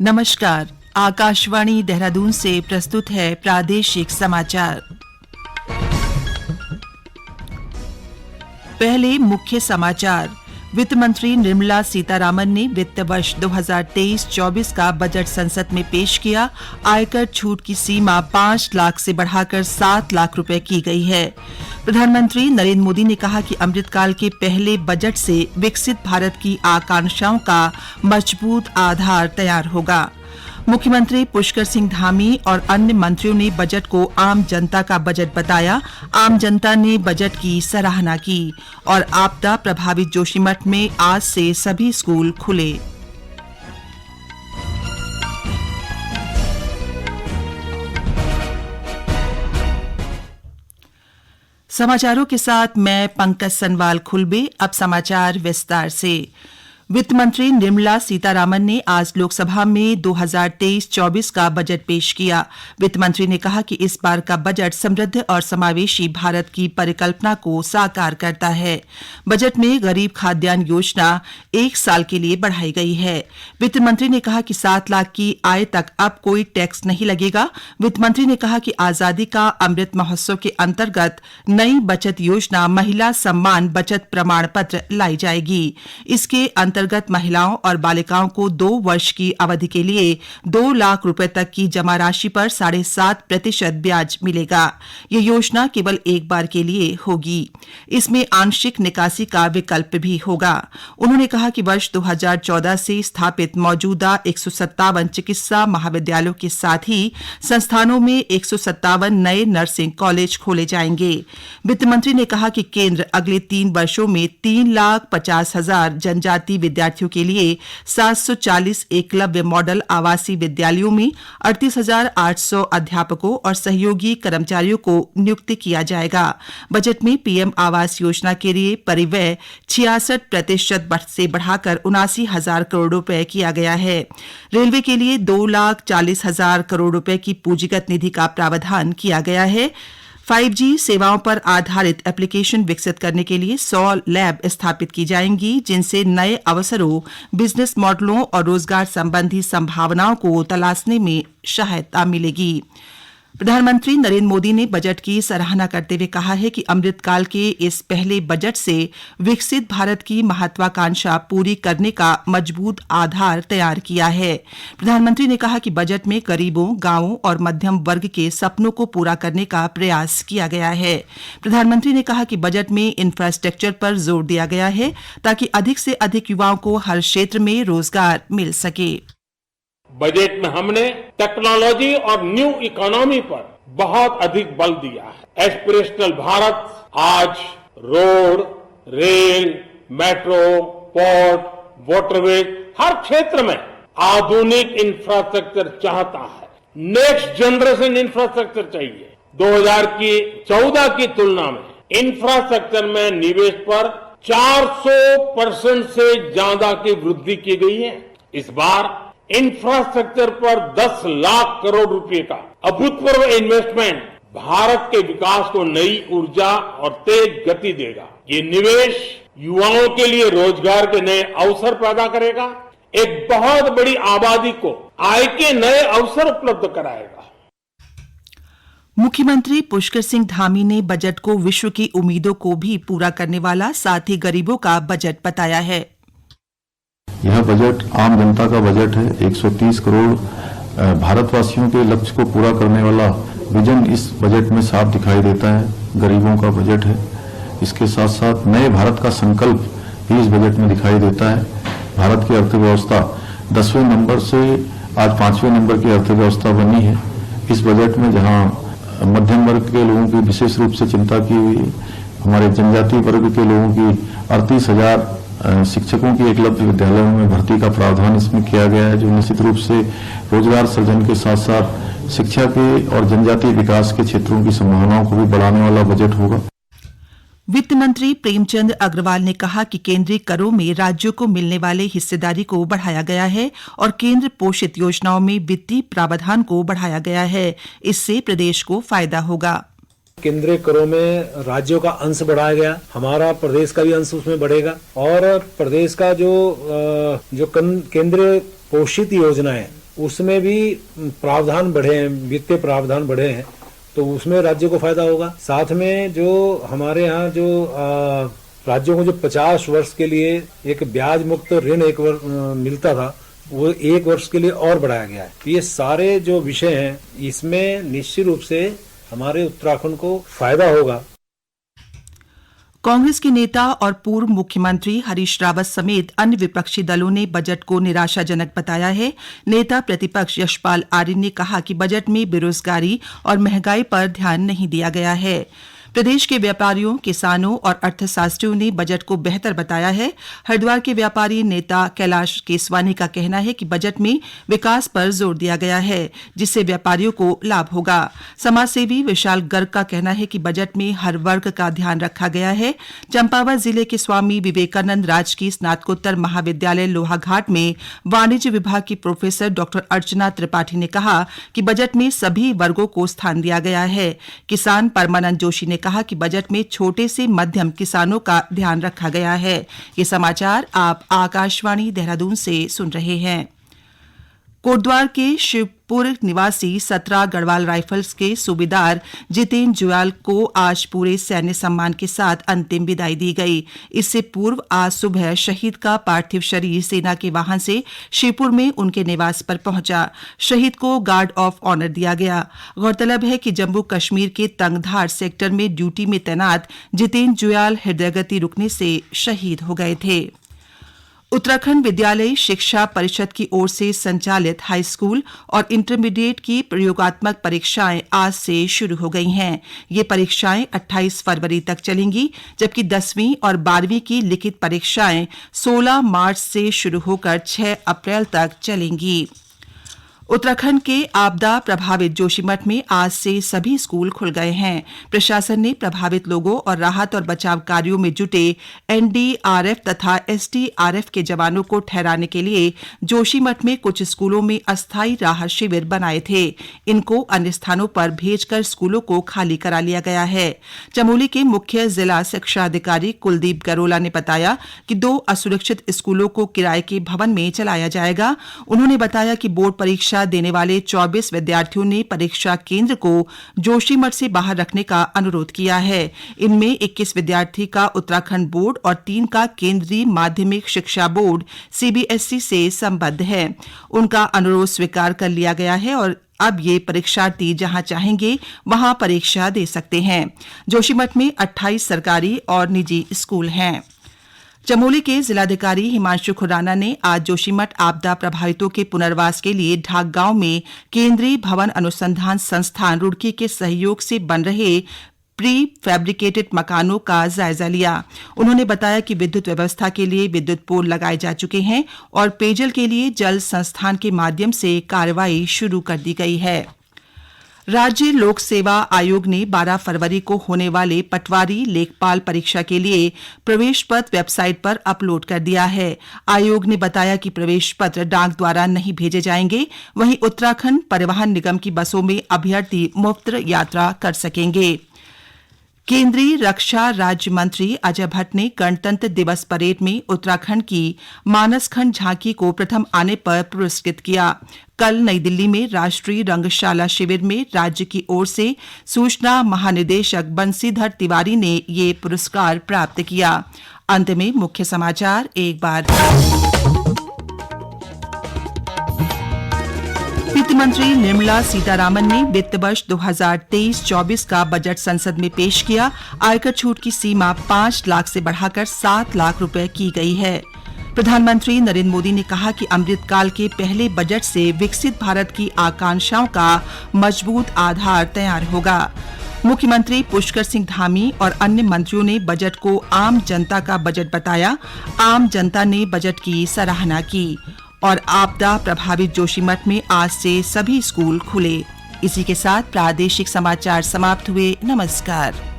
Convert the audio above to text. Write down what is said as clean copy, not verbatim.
नमस्कार, आकाशवाणी देहरादून से प्रस्तुत है प्रादेशिक समाचार। पहले मुख्य समाचार। वित्त मंत्री निर्मला सीतारामन ने वित्त वर्ष 2023-24 का बजट संसद में पेश किया। आयकर छूट की सीमा 5 लाख से बढ़ाकर 7 लाख रुपए की गई है। प्रधानमंत्री नरेंद्र मोदी ने कहा कि अमृतकाल के पहले बजट से विकसित भारत की आकांक्षाओं का मजबूत आधार तैयार होगा। मुख्यमंत्री पुष्कर सिंह धामी और अन्य मंत्रियों ने बजट को आम जनता का बजट बताया। आम जनता ने बजट की सराहना की और आपदा प्रभावित जोशीमठ में आज से सभी स्कूल खुले। समाचारों के साथ मैं पंकज सनवाल खुलबे। अब समाचार विस्तार से। वित्त मंत्री निर्मला सीतारामन ने आज लोकसभा में 2023-24 का बजट पेश किया। वित्त मंत्री ने कहा कि इस बार का बजट समृद्ध और समावेशी भारत की परिकल्पना को साकार करता है। बजट में गरीब खाद्यान्न योजना 1 साल के लिए बढ़ाई गई है। वित्त मंत्री ने कहा कि 7 लाख की आय तक अब कोई टैक्स नहीं लगेगा। वित्त मंत्री ने कहा कि आजादी का अमृत महोत्सव के अंतर्गत नई बचत योजना महिला सम्मान बचत प्रमाण पत्र लाई जाएगी। इसके अंतर्गत महिलाओं और बालिकाओं को 2 वर्ष की अवधि के लिए 2 लाख रुपए तक की जमा राशि पर 7.5% ब्याज मिलेगा। ये योजना केवल एक बार के लिए होगी। इसमें आंशिक निकासी का विकल्प भी होगा। उन्होंने कहा कि वर्ष 2014 से स्थापित मौजूदा 157 चिकित्सा महाविद्यालयों के साथ ही संस्थानों में 157 नए नर्सिंग कॉलेज खोले जाएंगे। वित्त मंत्री ने कहा कि केंद्र अगले 3 वर्षों में 3,50,000 जनजातीय विद्यार्थियों के लिए 740 एकलव्य मॉडल आवासीय विद्यालयों में 38,800 अध्यापकों और सहयोगी कर्मचारियों को नियुक्त किया जाएगा। बजट में पीएम आवास योजना के लिए परिव्यय 66% से बढ़ाकर 79,000 करोड़ रुपए किया गया है। रेलवे के लिए 2,40,000 करोड़ रुपए की पूंजीगत निधि का प्रावधान किया गया है। 5G सेवाओं पर आधारित एप्लीकेशन विकसित करने के लिए 100 लैब स्थापित की जाएंगी, जिनसे नए अवसरों, बिजनेस मॉडलों और रोजगार संबंधी संभावनाओं को तलाशने में सहायता मिलेगी। प्रधानमंत्री नरेंद्र मोदी ने बजट की सराहना करते हुए कहा है कि अमृतकाल के इस पहले बजट से विकसित भारत की महत्वाकांक्षा पूरी करने का मजबूत आधार तैयार किया है। प्रधानमंत्री ने कहा कि बजट में गरीबों, गांवों और मध्यम वर्ग के सपनों को पूरा करने का प्रयास किया गया है। प्रधानमंत्री ने कहा कि बजट में इंफ्रास्ट्रक्चर पर जोर दिया गया है ताकि अधिक से अधिक युवाओं को हर क्षेत्र में रोजगार मिल सके। बजट में हमने टेक्नोलॉजी और न्यू इकोनॉमी पर बहुत अधिक बल दिया है। एस्पिरेशनल भारत आज road, rail, metro, port, waterways हर क्षेत्र में आधुनिक इंफ्रास्ट्रक्चर चाहता है। नेक्स्ट जनरेशन इंफ्रास्ट्रक्चर चाहिए। 2014 की तुलना में इंफ्रास्ट्रक्चर में निवेश पर 400% से ज्यादा की वृद्धि की गई है। इस बार इंफ्रास्ट्रक्चर पर 10 लाख करोड़ रुपए का अभूतपूर्व इन्वेस्टमेंट भारत के विकास को नई ऊर्जा और तेज गति देगा। ये निवेश युवाओं के लिए रोजगार के नए अवसर पैदा करेगा, एक बहुत बड़ी आबादी को आय के नए अवसर उपलब्ध कराएगा। मुख्यमंत्री पुष्कर सिंह धामी ने बजट को विश्व की उम्मीदों को भी पूरा करने वाला, साथ ही गरीबों का बजट बताया है। यह बजट आम जनता का बजट है। 130 करोड़ भारतवासियों के लक्ष्य को पूरा करने वाला विजन इस बजट में साफ दिखाई देता है। गरीबों का बजट है। इसके साथ साथ नए भारत का संकल्प भी इस बजट में दिखाई देता है। भारत की अर्थव्यवस्था 10वें नंबर से आज 5वें नंबर की अर्थव्यवस्था बनी है। इस बजट में जहां मध्यम वर्ग के लोगों की विशेष रूप से चिंता की हुई है, हमारे जनजातीय वर्ग के लोगों की 38,000 शिक्षकों की एकलव्य विद्यालयों में भर्ती का प्रावधान इसमें किया गया है, जो निश्चित रूप से रोजगार सृजन के साथ साथ शिक्षा के और जनजातीय विकास के क्षेत्रों की संभावनाओं को भी बढ़ाने वाला बजट होगा। वित्त मंत्री प्रेमचंद अग्रवाल ने कहा कि केंद्रीय करों में राज्यों को मिलने वाले हिस्सेदारी को बढ़ाया गया है और केंद्र पोषित योजनाओं में वित्तीय प्रावधान को बढ़ाया गया है। इससे प्रदेश को फायदा होगा। केंद्रीय करों में राज्यों का अंश बढ़ाया गया, हमारा प्रदेश का भी अंश उसमें बढ़ेगा और प्रदेश का जो केंद्र पोषित योजनाएं उसमें भी प्रावधान बढ़े हैं, वित्तीय प्रावधान बढ़े हैं, तो उसमें राज्य को फायदा होगा। साथ में जो हमारे यहाँ जो राज्यों को जो 50 वर्ष के लिए एक ब्याज मुक्त ऋण मिलता था, वो 1 वर्ष के लिए और बढ़ाया गया है। ये सारे जो विषय हैं, इसमें निश्चित रूप से हमारे उत्तराखंड को फायदा होगा। कांग्रेस के नेता और पूर्व मुख्यमंत्री हरीश रावत समेत अन्य विपक्षी दलों ने बजट को निराशाजनक बताया है। नेता प्रतिपक्ष यशपाल आर्य ने कहा कि बजट में बेरोजगारी और महंगाई पर ध्यान नहीं दिया गया है। प्रदेश के व्यापारियों, किसानों और अर्थशास्त्रियों ने बजट को बेहतर बताया है। हरिद्वार के व्यापारी नेता कैलाश केसवानी का कहना है कि बजट में विकास पर जोर दिया गया है, जिससे व्यापारियों को लाभ होगा। समाजसेवी विशाल गर्ग का कहना है कि बजट में हर वर्ग का ध्यान रखा गया है। चंपावत जिले के स्वामी विवेकानंद राजकीय स्नातकोत्तर महाविद्यालय लोहाघाट में वाणिज्य विभाग की प्रोफेसर डॉ अर्चना त्रिपाठी ने कहा कि बजट में सभी वर्गों को स्थान दिया गया है। किसान परमानंद जोशी ने कहा कि बजट में छोटे से मध्यम किसानों का ध्यान रखा गया है। ये समाचार आप आकाशवाणी देहरादून से सुन रहे हैं। कोटद्वार के शिवपुर निवासी 17 गढ़वाल राइफल्स के सूबेदार जितेंद्र जुयाल को आज पूरे सैन्य सम्मान के साथ अंतिम विदाई दी गई। इससे पूर्व आज सुबह शहीद का पार्थिव शरीर सेना के वाहन से शिवपुर में उनके निवास पर पहुंचा। शहीद को गार्ड ऑफ ऑनर दिया गया। गौरतलब है कि जम्मू कश्मीर के तंगधार सेक्टर में ड्यूटी में तैनात जितेंद्र जुयाल हृदयगति रुकने से शहीद हो गए थे। उत्तराखंड विद्यालय शिक्षा परिषद की ओर से संचालित हाई स्कूल और इंटरमीडिएट की प्रयोगात्मक परीक्षाएं आज से शुरू हो गई हैं। ये परीक्षाएं 28 फरवरी तक चलेंगी, जबकि 10वीं और 12वीं की लिखित परीक्षाएं 16 मार्च से शुरू होकर 6 अप्रैल तक चलेंगी। उत्तराखंड के आपदा प्रभावित जोशीमठ में आज से सभी स्कूल खुल गए हैं। प्रशासन ने प्रभावित लोगों और राहत और बचाव कार्यों में जुटे एनडीआरएफ तथा एसडीआरएफ के जवानों को ठहराने के लिए जोशीमठ में कुछ स्कूलों में अस्थायी राहत शिविर बनाए थे। इनको अन्य स्थानों पर भेजकर स्कूलों को खाली करा लिया गया है। चमोली के मुख्य जिला शिक्षा अधिकारी कुलदीप गरोला ने बताया कि 2 असुरक्षित स्कूलों को किराए के भवन में चलाया जाएगा। उन्होंने बताया कि बोर्ड परीक्षा देने वाले 24 विद्यार्थियों ने परीक्षा केंद्र को जोशीमठ से बाहर रखने का अनुरोध किया है। इनमें 21 विद्यार्थी का उत्तराखंड बोर्ड और 3 का केंद्रीय माध्यमिक शिक्षा बोर्ड सीबीएसई से संबद्ध है। उनका अनुरोध स्वीकार कर लिया गया है और अब ये परीक्षार्थी जहां चाहेंगे वहां परीक्षा दे सकते हैं। जोशीमठ में 28 सरकारी और निजी स्कूल हैं। चमोली के जिलाधिकारी हिमांशु खुराना ने आज जोशीमठ आपदा प्रभावितों के पुनर्वास के लिए ढाक गांव में केंद्रीय भवन अनुसंधान संस्थान रुड़की के सहयोग से बन रहे प्री फैब्रिकेटेड मकानों का जायजा लिया। उन्होंने बताया कि विद्युत व्यवस्था के लिए विद्युत पोल लगाए जा चुके हैं और पेयजल के लिए जल संस्थान के माध्यम से कार्रवाई शुरू कर दी गई है। राज्य लोक सेवा आयोग ने 12 फरवरी को होने वाले पटवारी लेखपाल परीक्षा के लिए प्रवेश पत्र वेबसाइट पर अपलोड कर दिया है। आयोग ने बताया कि प्रवेश पत्र डाक द्वारा नहीं भेजे जाएंगे। वहीं उत्तराखंड परिवहन निगम की बसों में अभ्यर्थी मुफ्त यात्रा कर सकेंगे। केंद्रीय रक्षा राज्य मंत्री अजय भट्ट ने गणतंत्र दिवस परेड में उत्तराखंड की मानसखंड झांकी को प्रथम आने पर पुरस्कृत किया। कल नई दिल्ली में राष्ट्रीय रंगशाला शिविर में राज्य की ओर से सूचना महानिदेशक बंशीधर तिवारी ने ये पुरस्कार प्राप्त किया। अंत में मुख्य समाचार एक बार। वित्त मंत्री निर्मला सीतारामन ने वित्त वर्ष 2023-24 का बजट संसद में पेश किया। आयकर छूट की सीमा 5 लाख से बढ़ाकर 7 लाख रुपए की गई है। प्रधानमंत्री नरेंद्र मोदी ने कहा कि अमृतकाल के पहले बजट से विकसित भारत की आकांक्षाओं का मजबूत आधार तैयार होगा। मुख्यमंत्री पुष्कर सिंह धामी और अन्य मंत्रियों ने बजट को आम जनता का बजट बताया। आम जनता ने बजट की सराहना की। और आपदा प्रभावित जोशीमठ में आज से सभी स्कूल खुले। इसी के साथ प्रादेशिक समाचार समाप्त हुए। नमस्कार।